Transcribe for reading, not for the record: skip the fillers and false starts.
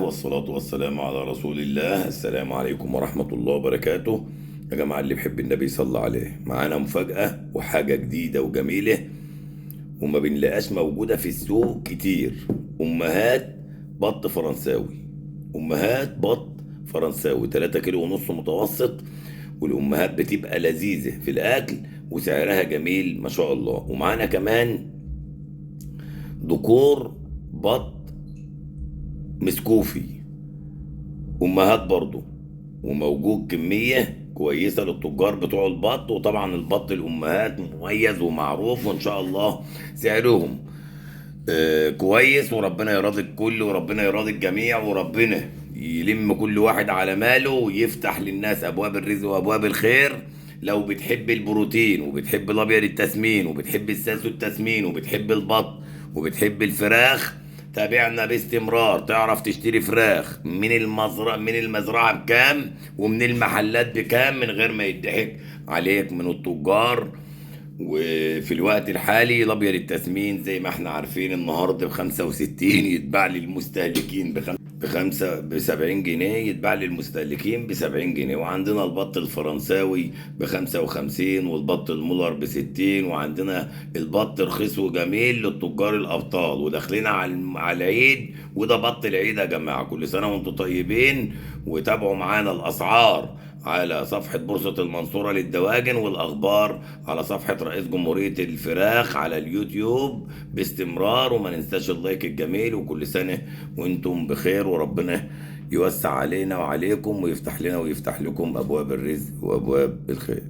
والصلاة والسلام على رسول الله. السلام عليكم ورحمة الله وبركاته. يا جماعة اللي بيحب النبي صلى عليه، معانا مفاجأة وحاجة جديدة وجميلة وما بنلاقاش موجودة في السوق كتير. أمهات بط فرنساوي، أمهات بط فرنساوي 3 كيلو ونص متوسط. والأمهات بتبقى لذيذة في الأكل وسعرها جميل ما شاء الله. ومعانا كمان دكور بط مسكوفي، امهات برضو، وموجود كمية كويسة للتجار بتوع البط. وطبعا البط الامهات مميز ومعروف، وان شاء الله سعرهم كويس. وربنا يراضي الكل وربنا يراضي الجميع وربنا يلم كل واحد على ماله ويفتح للناس ابواب الرزق وابواب الخير. لو بتحب البروتين وبتحب الابيض التسمين وبتحب الساسو التسمين وبتحب البط وبتحب الفراخ، تابعنا باستمرار. تعرف تشتري فراخ من المزرعة بكام ومن المحلات بكام من غير ما يضحك عليك من التجار. وفي الوقت الحالي الابيض التسمين زي ما احنا عارفين النهارده ب65 يتباع للمستهلكين ب70 جنيه، يتباع للمستهلكين ب70 جنيه. وعندنا البط الفرنساوي ب55، والبط المولر ب60. وعندنا البط رخيص وجميل للتجار الابطال. وداخلين على العيد، وده بط العيد يا جماعه. كل سنه وانتم طيبين. وتابعوا معانا الاسعار على صفحة بورصة المنصورة للدواجن، والأخبار على صفحة رئيس جمهورية الفراخ على اليوتيوب باستمرار. وما ننساش اللايك الجميل. وكل سنة وانتم بخير، وربنا يوسع علينا وعليكم ويفتح لنا ويفتح لكم أبواب الرزق وأبواب الخير.